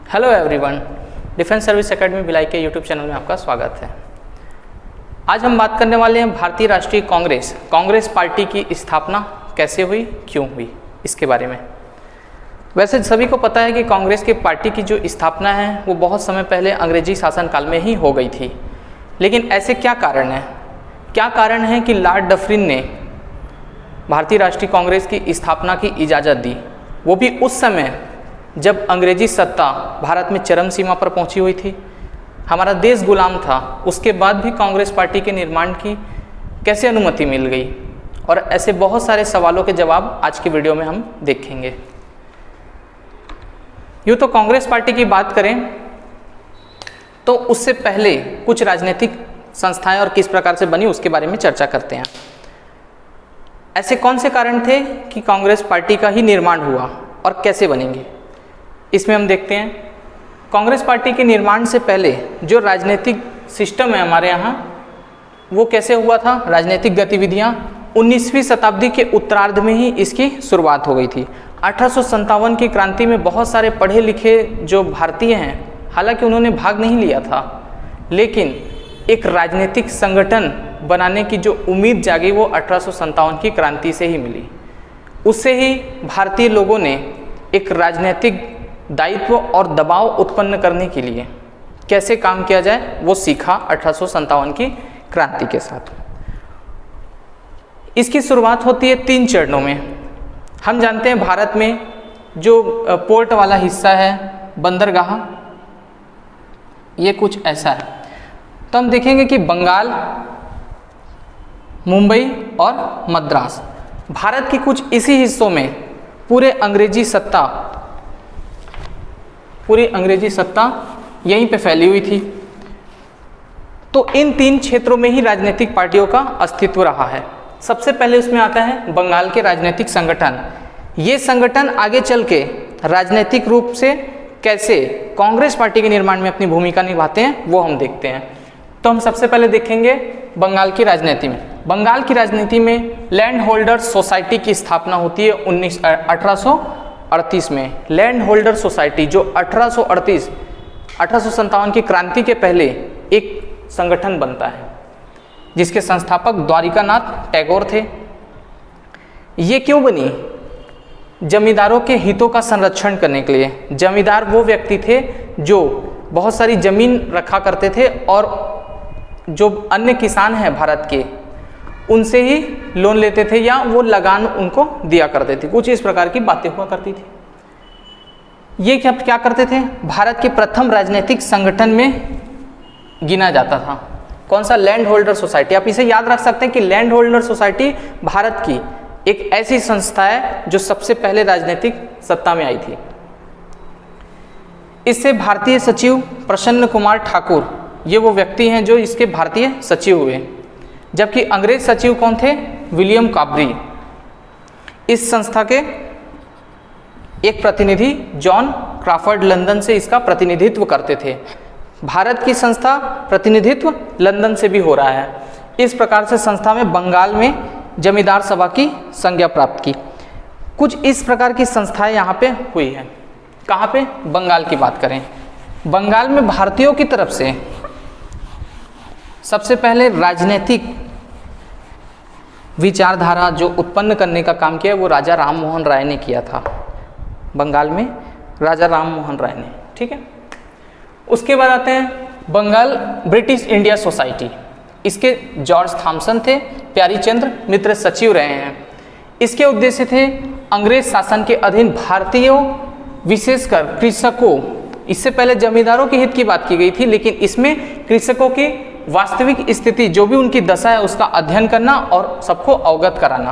Hello everyone, defence service academy Bhilai के YouTube channel में आपका स्वागत है। आज हम बात करने वाले हैं भारतीय राष्ट्रीय कांग्रेस पार्टी की स्थापना कैसे हुई, क्यों हुई, इसके बारे में। वैसे सभी को पता है कि कांग्रेस की पार्टी की जो स्थापना है वो बहुत समय पहले अंग्रेजी शासनकाल में ही हो गई थी। लेकिन ऐसे क्या कारण है कि लॉर्ड डफरिन ने भारतीय राष्ट्रीय कांग्रेस की स्थापना की इजाज़त दी, वो भी उस समय जब अंग्रेजी सत्ता भारत में चरम सीमा पर पहुंची हुई थी, हमारा देश गुलाम था। उसके बाद भी कांग्रेस पार्टी के निर्माण की कैसे अनुमति मिल गई, और ऐसे बहुत सारे सवालों के जवाब आज की वीडियो में हम देखेंगे। यूँ तो कांग्रेस पार्टी की बात करें तो उससे पहले कुछ राजनीतिक संस्थाएं और किस प्रकार से बनी उसके बारे में चर्चा करते हैं। ऐसे कौन से कारण थे कि कांग्रेस पार्टी का ही निर्माण हुआ और कैसे बनेंगे, इसमें हम देखते हैं। कांग्रेस पार्टी के निर्माण से पहले जो राजनीतिक सिस्टम है हमारे यहाँ, वो कैसे हुआ था। राजनीतिक गतिविधियाँ 19वीं शताब्दी के उत्तरार्ध में ही इसकी शुरुआत हो गई थी। 1857 की क्रांति में बहुत सारे पढ़े लिखे जो भारतीय हैं, हालांकि उन्होंने भाग नहीं लिया था, लेकिन एक राजनीतिक संगठन बनाने की जो उम्मीद जागी वो 1857 की क्रांति से ही मिली। उससे ही भारतीय लोगों ने एक राजनीतिक दायित्व और दबाव उत्पन्न करने के लिए कैसे काम किया जाए वो सीखा 1857 की क्रांति के साथ। इसकी शुरुआत होती है 3 चरणों में। हम जानते हैं भारत में जो पोर्ट वाला हिस्सा है, बंदरगाह, ये कुछ ऐसा है। तो हम देखेंगे कि बंगाल, मुंबई और मद्रास, भारत की कुछ इसी हिस्सों में पूरी अंग्रेजी सत्ता यहीं पे फैली हुई थी। तो इन 3 क्षेत्रों में ही राजनीतिक पार्टियों का अस्तित्व रहा है। सबसे पहले उसमें आता है बंगाल के राजनीतिक संगठन। ये संगठन आगे चल के राजनीतिक रूप से कैसे कांग्रेस पार्टी के निर्माण में अपनी भूमिका निभाते हैं वो हम देखते हैं। तो हम सबसे पहले देखेंगे बंगाल की राजनीति में। बंगाल की राजनीति में लैंड होल्डर्स सोसाइटी की स्थापना होती है 1838 में। लैंड होल्डर सोसाइटी जो 1857 की क्रांति के पहले एक संगठन बनता है, जिसके संस्थापक द्वारिकानाथ टैगोर थे। ये क्यों बनी? जमींदारों के हितों का संरक्षण करने के लिए। जमींदार वो व्यक्ति थे जो बहुत सारी जमीन रखा करते थे और जो अन्य किसान हैं भारत के, उनसे ही लोन लेते थे या वो लगान उनको दिया करते थे। कुछ इस प्रकार की बातें हुआ करती थी। ये क्या करते थे? भारत के प्रथम राजनीतिक संगठन में गिना जाता था। कौन सा? Land holder society. आप इसे याद रख सकते हैं कि लैंड होल्डर सोसाइटी भारत की एक ऐसी संस्था है जो सबसे पहले राजनीतिक सत्ता में आई थी। इससे भारतीय सचिव प्रसन्न कुमार ठाकुर, ये वो व्यक्ति हैं जो इसके भारतीय सचिव हुए, जबकि अंग्रेज सचिव कौन थे? विलियम काबरी। इस संस्था के एक प्रतिनिधि जॉन क्रॉफर्ड लंदन से इसका प्रतिनिधित्व करते थे। भारत की संस्था प्रतिनिधित्व लंदन से भी हो रहा है। इस प्रकार से संस्था में बंगाल में जमींदार सभा की संज्ञा प्राप्त की। कुछ इस प्रकार की संस्थाएं यहाँ पे हुई है। कहाँ पे? बंगाल की बात करें, बंगाल में भारतीयों की तरफ से सबसे पहले राजनीतिक विचारधारा जो उत्पन्न करने का काम किया वो राजा राम मोहन राय ने किया था। बंगाल में राजा राम मोहन राय ने, ठीक है। उसके बाद आते हैं बंगाल ब्रिटिश इंडिया सोसाइटी। इसके जॉर्ज थॉमसन थे, प्यारीचंद्र मित्र सचिव रहे हैं। इसके उद्देश्य थे अंग्रेज शासन के अधीन भारतीयों, विशेषकर कृषकों, इससे पहले जमींदारों के हित की बात की गई थी, लेकिन इसमें कृषकों की वास्तविक स्थिति जो भी उनकी दशा है उसका अध्ययन करना और सबको अवगत कराना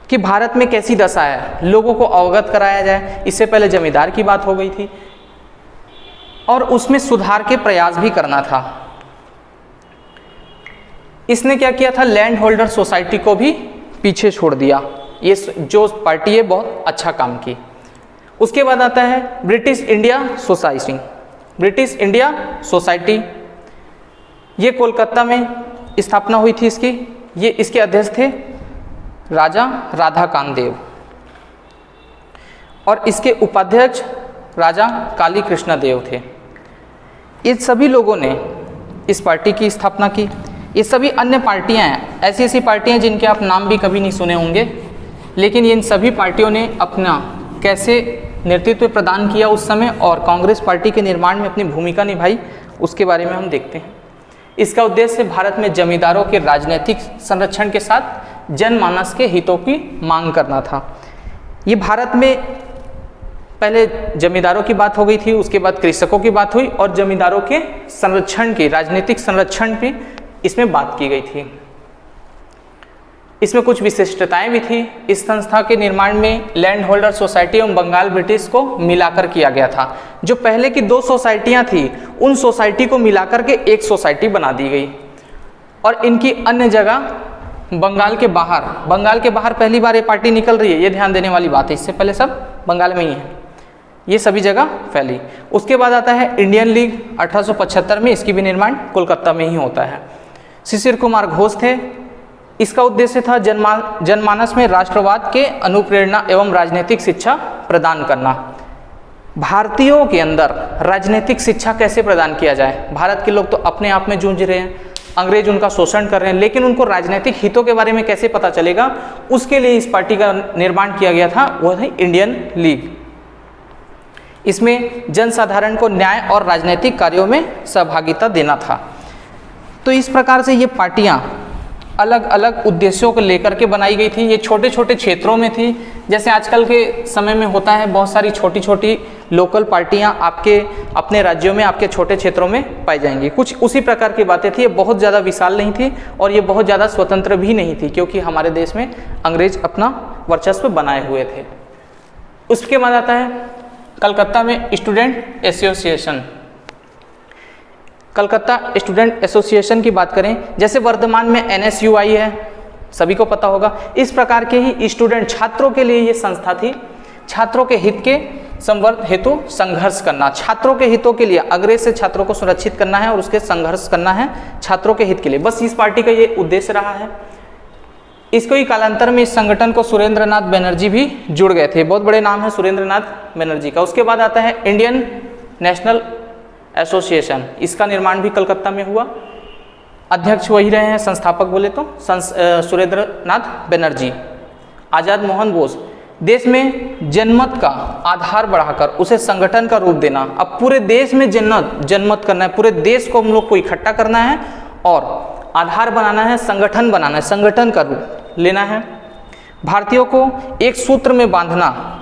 कि भारत में कैसी दशा है, लोगों को अवगत कराया जाए। इससे पहले जमींदार की बात हो गई थी और उसमें सुधार के प्रयास भी करना था। इसने क्या किया था? लैंड होल्डर सोसाइटी को भी पीछे छोड़ दिया। ये जो पार्टी है बहुत अच्छा काम की। उसके बाद आता है British India society. British India society ये कोलकाता में स्थापना हुई थी इसकी। ये इसके अध्यक्ष थे राजा राधाकांत देव और इसके उपाध्यक्ष राजा काली कृष्ण देव थे। ये सभी लोगों ने इस पार्टी की स्थापना की। ये सभी अन्य पार्टियां हैं, ऐसी ऐसी पार्टियां जिनके आप नाम भी कभी नहीं सुने होंगे, लेकिन इन सभी पार्टियों ने अपना कैसे नेतृत्व प्रदान किया उस समय और कांग्रेस पार्टी के निर्माण में अपनी भूमिका निभाई, उसके बारे में हम देखते हैं। इसका उद्देश्य भारत में जमींदारों के राजनीतिक संरक्षण के साथ जनमानस के हितों की मांग करना था। ये भारत में पहले जमींदारों की बात हो गई थी, उसके बाद कृषकों की बात हुई और जमींदारों के संरक्षण की, राजनीतिक संरक्षण की इसमें बात की गई थी। इसमें कुछ विशिष्टताएं भी थी। इस संस्था के निर्माण में लैंड होल्डर सोसाइटी एवं बंगाल ब्रिटिश को मिलाकर किया गया था। जो पहले की 2 सोसाइटियां थी, उन सोसाइटी को मिलाकर के एक सोसाइटी बना दी गई और इनकी अन्य जगह बंगाल के बाहर पहली बार ये पार्टी निकल रही है, ये ध्यान देने वाली बात है। इससे पहले सब बंगाल में ही है, ये सभी जगह फैली। उसके बाद आता है इंडियन लीग 1875 में, इसकी भी निर्माण कोलकाता में ही होता है। शिशिर कुमार घोष थे। इसका उद्देश्य था जनमानस में राष्ट्रवाद के अनुप्रेरणा एवं राजनीतिक शिक्षा प्रदान करना। भारतीयों के अंदर राजनीतिक शिक्षा कैसे प्रदान किया जाए। भारत के लोग तो अपने आप में जूझ रहे हैं, अंग्रेज उनका शोषण कर रहे हैं, लेकिन उनको राजनीतिक हितों के बारे में कैसे पता चलेगा, उसके लिए इस पार्टी का निर्माण किया गया था, वह है इंडियन लीग। इसमें जनसाधारण को न्याय और राजनीतिक कार्यों में सहभागिता देना था। तो इस प्रकार से ये पार्टियां अलग अलग उद्देश्यों को लेकर के बनाई गई थी। ये छोटे छोटे क्षेत्रों में थी, जैसे आजकल के समय में होता है, बहुत सारी छोटी छोटी लोकल पार्टियां आपके अपने राज्यों में, आपके छोटे क्षेत्रों में पाई जाएंगी। कुछ उसी प्रकार की बातें थी। ये बहुत ज़्यादा विशाल नहीं थी और ये बहुत ज़्यादा स्वतंत्र भी नहीं थी, क्योंकि हमारे देश में अंग्रेज अपना वर्चस्व बनाए हुए थे। उसके बाद आता है कलकत्ता में student association. Calcutta student association की बात करें, जैसे वर्तमान में NSUI है, सभी को पता होगा, इस प्रकार के ही स्टूडेंट छात्रों के लिए ये संस्था थी। छात्रों के हित के संवर्धन हेतु संघर्ष करना, छात्रों के हितों के लिए, अंग्रेज से छात्रों को सुरक्षित करना है और उसके संघर्ष करना है छात्रों के हित के लिए, बस इस पार्टी का ये उद्देश्य रहा है। इसको ही कालांतर में इस संगठन को सुरेंद्र नाथ बनर्जी भी जुड़ गए थे। बहुत बड़े नाम है सुरेंद्र नाथ बनर्जी का। उसके बाद आता है इंडियन नेशनल एसोसिएशन। इसका निर्माण भी कलकत्ता में हुआ। अध्यक्ष वही रहे हैं, संस्थापक बोले तो सुरेंद्र नाथ बनर्जी। आज़ाद मोहन बोस। देश में जनमत का आधार बढ़ाकर उसे संगठन का रूप देना। अब पूरे देश में जनमत करना है, पूरे देश को हम लोग को इकट्ठा करना है और आधार बनाना है, संगठन बनाना है, संगठन का रूप लेना है। भारतीयों को एक सूत्र में बांधना,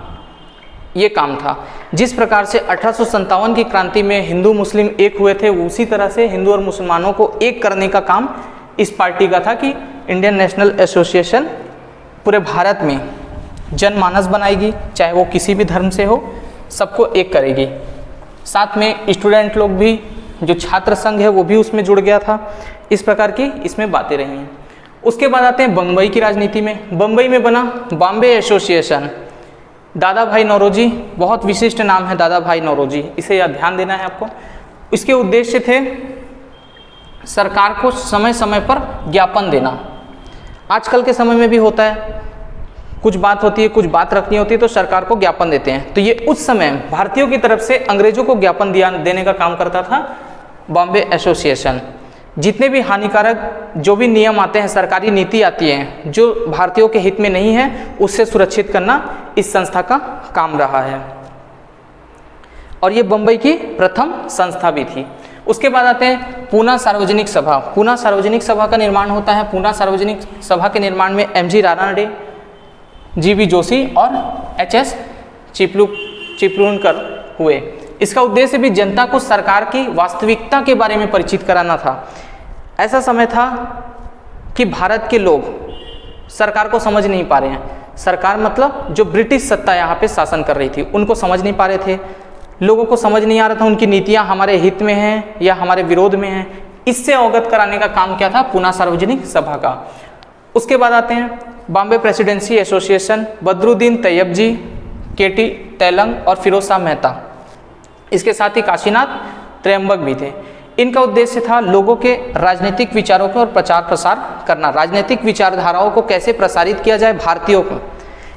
ये काम था। जिस प्रकार से 1857 की क्रांति में हिंदू मुस्लिम एक हुए थे, उसी तरह से हिंदू और मुसलमानों को एक करने का काम इस पार्टी का था कि इंडियन नेशनल एसोसिएशन पूरे भारत में जनमानस बनाएगी, चाहे वो किसी भी धर्म से हो, सबको एक करेगी। साथ में स्टूडेंट लोग भी, जो छात्र संघ है वो भी उसमें जुड़ गया था। इस प्रकार की इसमें बातें रही हैं। उसके बाद आते हैं बम्बई की राजनीति में। बम्बई में बना बॉम्बे एसोसिएशन। दादा भाई नौरोजी, बहुत विशिष्ट नाम है दादा भाई नौरोजी, इसे याद ध्यान देना है आपको। इसके उद्देश्य थे सरकार को समय समय पर ज्ञापन देना। आजकल के समय में भी होता है, कुछ बात होती है, कुछ बात रखनी होती है तो सरकार को ज्ञापन देते हैं। तो ये उस समय भारतीयों की तरफ से अंग्रेजों को ज्ञापन देने का काम करता था बॉम्बे एसोसिएशन। जितने भी हानिकारक जो भी नियम आते हैं, सरकारी नीति आती है जो भारतीयों के हित में नहीं है, उससे सुरक्षित करना इस संस्था का काम रहा है। और ये बम्बई की प्रथम संस्था भी थी। उसके बाद आते हैं पूना सार्वजनिक सभा। पूना सार्वजनिक सभा का निर्माण होता है। पूना सार्वजनिक सभा के निर्माण में MG रानाडे, GB जोशी और HS चिपलूणकर हुए। इसका उद्देश्य भी जनता को सरकार की वास्तविकता के बारे में परिचित कराना था। ऐसा समय था कि भारत के लोग सरकार को समझ नहीं पा रहे हैं। सरकार मतलब जो ब्रिटिश सत्ता यहाँ पे शासन कर रही थी, उनको समझ नहीं पा रहे थे। लोगों को समझ नहीं आ रहा था उनकी नीतियाँ हमारे हित में हैं या हमारे विरोध में हैं। इससे अवगत कराने का काम क्या था, पूना सार्वजनिक सभा का। उसके बाद आते हैं Bombay presidency association. Badruddin Tyabji, KT Telang और फिरोज शाह मेहता, इसके साथ ही काशीनाथ त्र्यंबक भी थे। इनका उद्देश्य था लोगों के राजनीतिक विचारों को और प्रचार प्रसार करना। राजनीतिक विचारधाराओं को कैसे प्रसारित किया जाए भारतीयों को।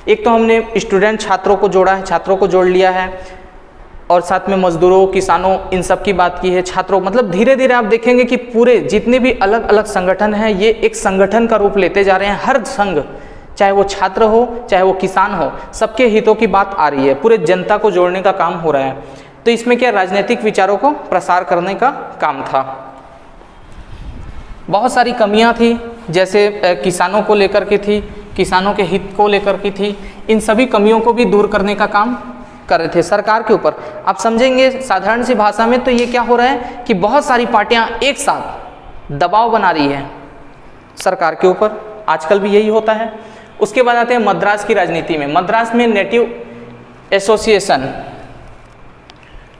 एक तो हमने स्टूडेंट छात्रों को जोड़ा है, छात्रों को जोड़ लिया है। और साथ में मजदूरों, किसानों, इन सब की बात की है, छात्रों, मतलब धीरे धीरे आप देखेंगे कि पूरे जितने भी अलग अलग संगठन हैं ये एक संगठन का रूप लेते जा रहे हैं। हर संघ, चाहे वो छात्र हो, चाहे वो किसान हो, सबके हितों की बात आ रही है, पूरे जनता को जोड़ने का काम हो रहा है। तो इसमें क्या राजनीतिक विचारों को प्रसार करने का काम था। बहुत सारी कमियां थी, जैसे किसानों को लेकर के थी, किसानों के हित को लेकर की थी, इन सभी कमियों को भी दूर करने का काम कर रहे थे सरकार के ऊपर। आप समझेंगे साधारण सी भाषा में तो ये क्या हो रहा है कि बहुत सारी पार्टियां एक साथ दबाव बना रही है सरकार के ऊपर, आजकल भी यही होता है। उसके बाद आते हैं मद्रास की राजनीति में। मद्रास में नेटिव एसोसिएशन,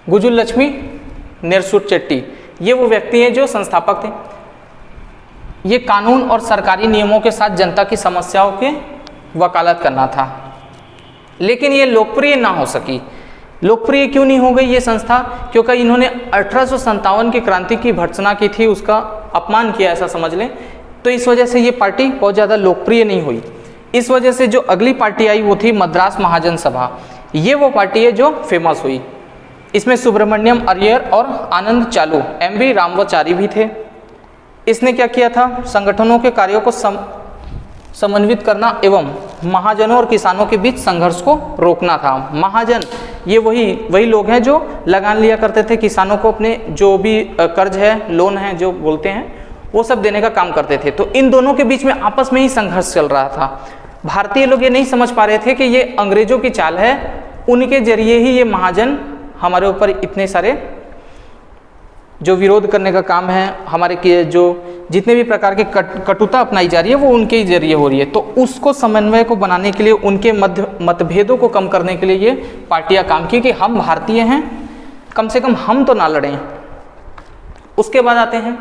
गुजुलक्ष्मी नेरसुट चेट्टी, ये वो व्यक्ति हैं जो संस्थापक थे। ये कानून और सरकारी नियमों के साथ जनता की समस्याओं के वकालत करना था, लेकिन ये लोकप्रिय ना हो सकी। लोकप्रिय क्यों नहीं हो गई ये संस्था? क्योंकि इन्होंने 1857 की क्रांति की भर्त्सना की थी, उसका अपमान किया ऐसा समझ लें। तो इस वजह से ये पार्टी बहुत ज़्यादा लोकप्रिय नहीं हुई। इस वजह से जो अगली पार्टी आई वो थी मद्रास महाजन सभा। ये वो पार्टी है जो फेमस हुई। इसमें सुब्रमण्यम अय्यर और आनंद चालू, एम.वी. रामवाचारी भी थे। इसने क्या किया था? संगठनों के कार्यों को समन्वित करना एवं महाजनों और किसानों के बीच संघर्ष को रोकना था। महाजन ये वही लोग हैं जो लगान लिया करते थे किसानों को, अपने जो भी कर्ज है, लोन है जो बोलते हैं, वो सब देने का काम करते थे। तो इन दोनों के बीच में आपस में ही संघर्ष चल रहा था। भारतीय लोग ये नहीं समझ पा रहे थे कि ये अंग्रेजों की चाल है, उनके जरिए ही ये महाजन हमारे ऊपर इतने सारे जो विरोध करने का काम है, हमारे के जो जितने भी प्रकार के कटुता अपनाई जा रही है वो उनके ही जरिए हो रही है। तो उसको समन्वय को बनाने के लिए, उनके मतभेदों को कम करने के लिए ये पार्टियां काम की कि हम भारतीय हैं, कम से कम हम तो ना लड़ें। उसके बाद आते हैं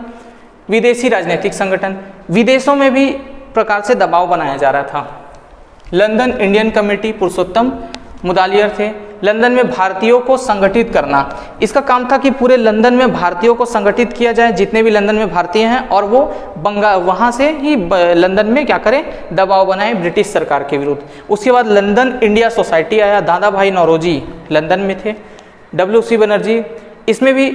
विदेशी राजनीतिक संगठन। विदेशों में भी प्रकार से दबाव बनाया जा रहा था। लंदन इंडियन कमेटी, पुरुषोत्तम मुदालियर थे। लंदन में भारतीयों को संगठित करना, इसका काम था कि पूरे लंदन में भारतीयों को संगठित किया जाए, जितने भी लंदन में भारतीय हैं, और वो वहाँ से ही लंदन में क्या करें, दबाव बनाए ब्रिटिश सरकार के विरुद्ध। उसके बाद लंदन इंडिया सोसाइटी आया। दादा भाई नौरोजी लंदन में थे। W.C. बनर्जी, इसमें भी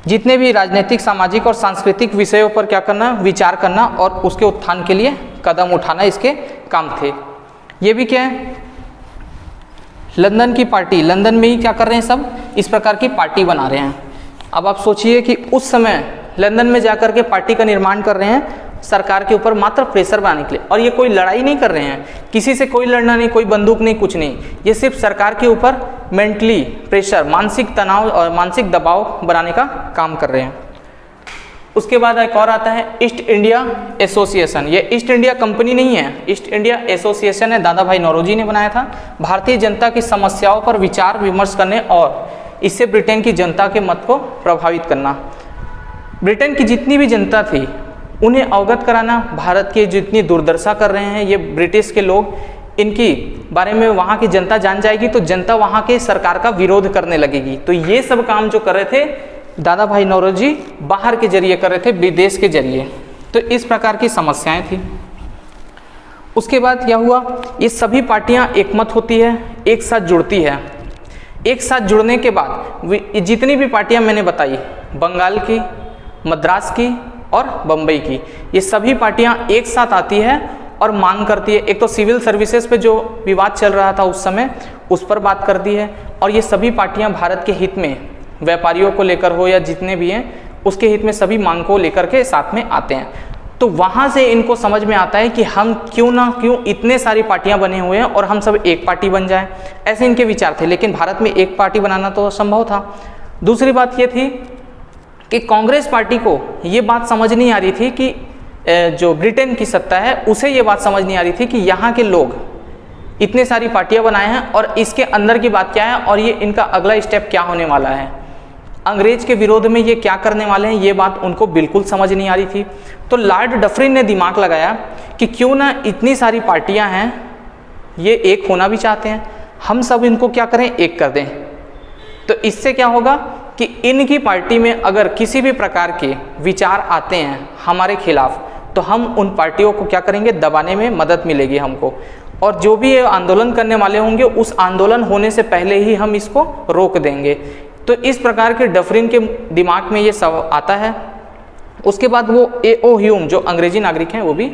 जितने भी राजनीतिक, सामाजिक और सांस्कृतिक विषयों पर क्या करना, विचार करना और उसके उत्थान के लिए कदम उठाना इसके काम थे। ये भी क्या है, लंदन की पार्टी, लंदन में ही क्या कर रहे हैं, सब इस प्रकार की पार्टी बना रहे हैं। अब आप सोचिए कि उस समय लंदन में जाकर के पार्टी का निर्माण कर रहे हैं सरकार के ऊपर मात्र प्रेशर बनाने के लिए, और ये कोई लड़ाई नहीं कर रहे हैं, किसी से कोई लड़ना नहीं, कोई बंदूक नहीं, कुछ नहीं, ये सिर्फ सरकार के ऊपर मेंटली प्रेशर, मानसिक तनाव और मानसिक दबाव बनाने का काम कर रहे हैं। उसके बाद एक और आता है ईस्ट इंडिया एसोसिएशन। ये ईस्ट इंडिया कंपनी नहीं है, ईस्ट इंडिया एसोसिएशन है, दादा भाई नौरोजी ने बनाया था। भारतीय जनता की समस्याओं पर विचार विमर्श करने और इससे ब्रिटेन की जनता के मत को प्रभावित करना। ब्रिटेन की जितनी भी जनता थी उन्हें अवगत कराना, भारत की जितनी दुर्दशा कर रहे हैं ये ब्रिटिश के लोग, इनकी बारे में वहाँ की जनता जान जाएगी तो जनता वहाँ के सरकार का विरोध करने लगेगी। तो ये सब काम जो कर रहे थे दादा भाई नौरोजी बाहर के जरिए कर रहे थे, विदेश के जरिए। तो इस प्रकार की समस्याएं थी। उसके बाद क्या हुआ, ये सभी पार्टियां एकमत होती है, एक साथ जुड़ती है। एक साथ जुड़ने के बाद जितनी भी पार्टियां मैंने बताई, बंगाल की, मद्रास की और बम्बई की, ये सभी पार्टियां एक साथ आती है और मांग करती है। एक तो सिविल सर्विसेज पे जो विवाद चल रहा था उस समय, उस पर बात करती है। और ये सभी पार्टियां भारत के हित में, व्यापारियों को लेकर हो या जितने भी हैं उसके हित में, सभी मांग को लेकर के साथ में आते हैं। तो वहाँ से इनको समझ में आता है कि हम क्यों इतने सारी पार्टियां बने हुए हैं और हम सब एक पार्टी बन जाए, ऐसे इनके विचार थे। लेकिन भारत में एक पार्टी बनाना तो असंभव था। दूसरी बात ये थी कि कांग्रेस पार्टी को ये बात समझ नहीं आ रही थी कि जो ब्रिटेन की सत्ता है उसे ये बात समझ नहीं आ रही थी कि यहाँ के लोग इतने सारी पार्टियां बनाए हैं और इसके अंदर की बात क्या है और ये इनका अगला स्टेप क्या होने वाला है, अंग्रेज के विरोध में ये क्या करने वाले हैं, ये बात उनको बिल्कुल समझ नहीं आ रही थी। तो लॉर्ड डफरिन ने दिमाग लगाया कि क्यों ना इतनी सारी पार्टियां हैं, ये एक होना भी चाहते हैं, हम सब इनको क्या करें, एक कर दें। तो इससे क्या होगा कि इनकी पार्टी में अगर किसी भी प्रकार के विचार आते हैं हमारे खिलाफ, तो हम उन पार्टियों को क्या करेंगे, दबाने में मदद मिलेगी हमको। और जो भी ये आंदोलन करने वाले होंगे उस आंदोलन होने से पहले ही हम इसको रोक देंगे। तो इस प्रकार के डफरिन के दिमाग में ये सब आता है। उसके बाद वो A.O. ह्यूम जो अंग्रेजी नागरिक हैं वो भी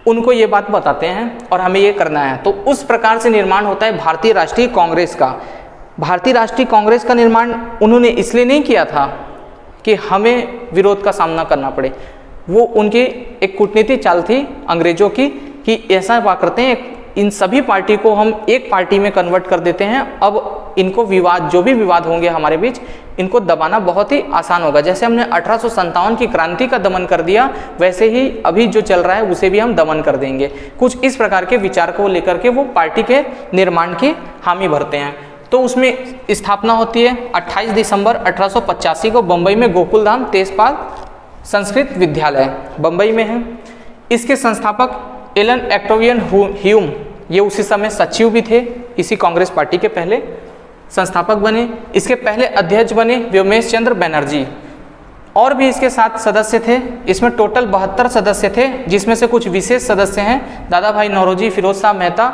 उनको ये बात बताते हैं और हमें ये करना है। तो उस प्रकार से निर्माण होता है भारतीय राष्ट्रीय कांग्रेस का। भारतीय राष्ट्रीय कांग्रेस का निर्माण उन्होंने इसलिए नहीं किया था कि हमें विरोध का सामना करना पड़े, वो उनकी एक कूटनीतिक चाल थी अंग्रेजों की कि ऐसा हुआ करते हैं इन सभी पार्टी को हम एक पार्टी में कन्वर्ट कर देते हैं, अब इनको विवाद जो भी विवाद होंगे हमारे बीच इनको दबाना बहुत ही आसान होगा। जैसे हमने 1857 की क्रांति का दमन कर दिया वैसे ही अभी जो चल रहा है उसे भी हम दमन कर देंगे। कुछ इस प्रकार के विचार को लेकर के वो पार्टी के निर्माण की हामी भरते हैं। तो उसमें स्थापना होती है 28 दिसंबर 1885 को बम्बई में गोकुलधाम तेजपाल संस्कृत विद्यालय बम्बई में है। इसके संस्थापक एलन एक्टोवियन ह्यूम ये उसी समय सचिव भी थे, इसी कांग्रेस पार्टी के पहले संस्थापक बने। इसके पहले अध्यक्ष बने व्योमेश चंद्र बनर्जी, और भी इसके साथ सदस्य थे। इसमें टोटल 72 सदस्य थे, जिसमें से कुछ विशेष सदस्य हैं दादा भाई नौरोजी, फिरोज शाह मेहता,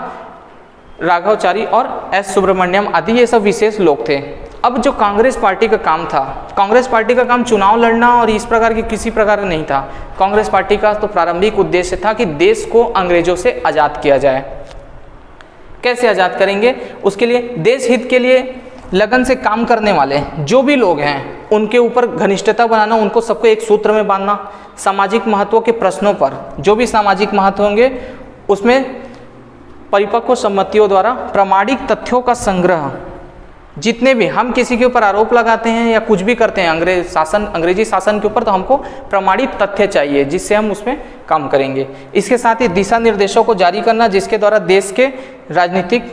राघवचारी और एस सुब्रमण्यम आदि, ये सब विशेष लोग थे। अब जो कांग्रेस पार्टी का काम था, कांग्रेस पार्टी का काम चुनाव लड़ना और इस प्रकार की किसी प्रकार नहीं था। कांग्रेस पार्टी का तो प्रारंभिक उद्देश्य था कि देश को अंग्रेजों से आज़ाद किया जाए। कैसे आज़ाद करेंगे, उसके लिए देश हित के लिए लगन से काम करने वाले जो भी लोग हैं उनके ऊपर घनिष्ठता बनाना, उनको सबको एक सूत्र में बांधना। सामाजिक महत्व के प्रश्नों पर जो भी सामाजिक महत्व होंगे उसमें परिपक्व सम्मतियों द्वारा प्रामाणिक तथ्यों का संग्रह। जितने भी हम किसी के ऊपर आरोप लगाते हैं या कुछ भी करते हैं अंग्रेजी शासन के ऊपर, तो हमको प्रमाणित तथ्य चाहिए जिससे हम उसमें काम करेंगे। इसके साथ ही दिशा निर्देशों को जारी करना जिसके द्वारा देश के राजनीतिक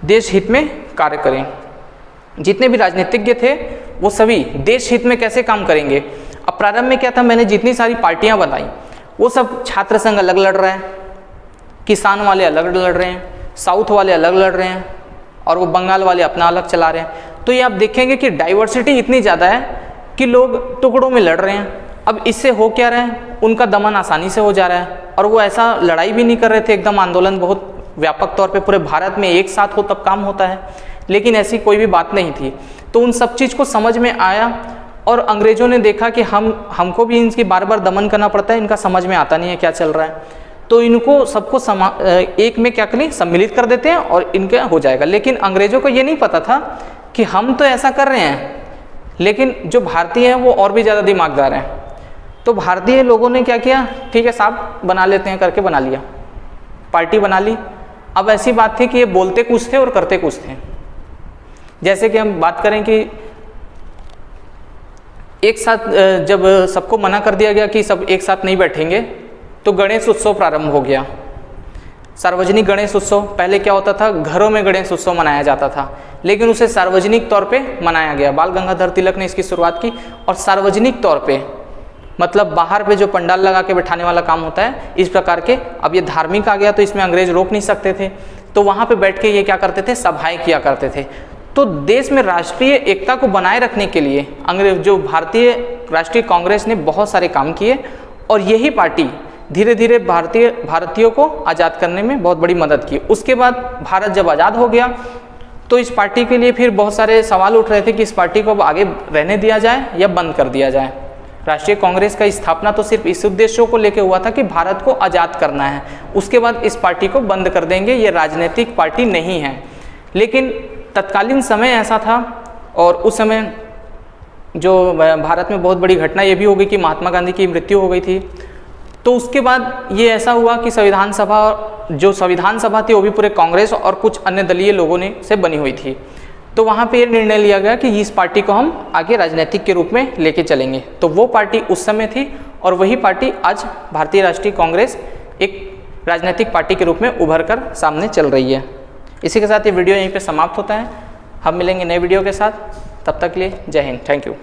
देश हित में कार्य करें। जितने भी राजनीतिज्ञ थे वो सभी देश हित में कैसे काम करेंगे। अब प्रारंभ में क्या था, मैंने जितनी सारी पार्टियां बताई वो सब छात्र संघ अलग लड़ रहे हैं, किसान वाले अलग लड़ रहे हैं, साउथ वाले अलग लड़ रहे हैं और वो बंगाल वाले अपना अलग चला रहे हैं। तो ये आप देखेंगे कि डाइवर्सिटी इतनी ज़्यादा है कि लोग टुकड़ों में लड़ रहे हैं। अब इससे हो क्या रहा है, उनका दमन आसानी से हो जा रहा है। और वो ऐसा लड़ाई भी नहीं कर रहे थे, एकदम आंदोलन बहुत व्यापक तौर पे पूरे भारत में एक साथ हो तब काम होता है, लेकिन ऐसी कोई भी बात नहीं थी। तो उन सब चीज़ को समझ में आया और अंग्रेज़ों ने देखा कि हमको भी इनकी बार बार दमन करना पड़ता है, इनका समझ में आता नहीं है क्या चल रहा है, तो इनको सबको एक में क्या करें सम्मिलित कर देते हैं और इनका हो जाएगा। लेकिन अंग्रेज़ों को ये नहीं पता था कि हम तो ऐसा कर रहे हैं, लेकिन जो भारतीय हैं वो और भी ज़्यादा दिमागदार हैं। तो भारतीय लोगों ने क्या किया, ठीक है साहब बना लेते हैं करके बना लिया, पार्टी बना ली। अब ऐसी बात थी कि ये बोलते कुछ थे और करते कुछ थे। जैसे कि हम बात करें कि एक साथ जब सबको मना कर दिया गया कि सब एक साथ नहीं बैठेंगे, तो गणेश उत्सव प्रारंभ हो गया। सार्वजनिक गणेश उत्सव, पहले क्या होता था घरों में गणेश उत्सव मनाया जाता था, लेकिन उसे सार्वजनिक तौर पे मनाया गया। बाल गंगाधर तिलक ने इसकी शुरुआत की और सार्वजनिक तौर पे मतलब बाहर पे जो पंडाल लगा के बैठाने वाला काम होता है इस प्रकार के। अब ये धार्मिक आ गया तो इसमें अंग्रेज रोक नहीं सकते थे, तो वहाँ पे बैठ के ये क्या करते थे, सभाएं किया करते थे। तो देश में राष्ट्रीय एकता को बनाए रखने के लिए जो भारतीय राष्ट्रीय कांग्रेस ने बहुत सारे काम किए और यही पार्टी धीरे धीरे भारतीयों को आज़ाद करने में बहुत बड़ी मदद की। उसके बाद भारत जब आज़ाद हो गया तो इस पार्टी के लिए फिर बहुत सारे सवाल उठ रहे थे कि इस पार्टी को अब आगे रहने दिया जाए या बंद कर दिया जाए। राष्ट्रीय कांग्रेस का स्थापना तो सिर्फ इस उद्देश्यों को लेकर हुआ था कि भारत को आज़ाद करना है, उसके बाद इस पार्टी को बंद कर देंगे, ये राजनीतिक पार्टी नहीं है। लेकिन तत्कालीन समय ऐसा था और उस समय जो भारत में बहुत बड़ी घटना ये भी हो गई कि महात्मा गांधी की मृत्यु हो गई थी। तो उसके बाद ये ऐसा हुआ कि संविधान सभा थी वो भी पूरे कांग्रेस और कुछ अन्य दलीय लोगों ने से बनी हुई थी। तो वहाँ पे ये निर्णय लिया गया कि इस पार्टी को हम आगे राजनीतिक के रूप में लेके चलेंगे। तो वो पार्टी उस समय थी और वही पार्टी आज भारतीय राष्ट्रीय कांग्रेस एक राजनीतिक पार्टी के रूप में उभर कर सामने चल रही है। इसी के साथ ये वीडियो यहीं पे समाप्त होता है। हम मिलेंगे नए वीडियो के साथ, तब तक के लिए जय हिंद, थैंक यू।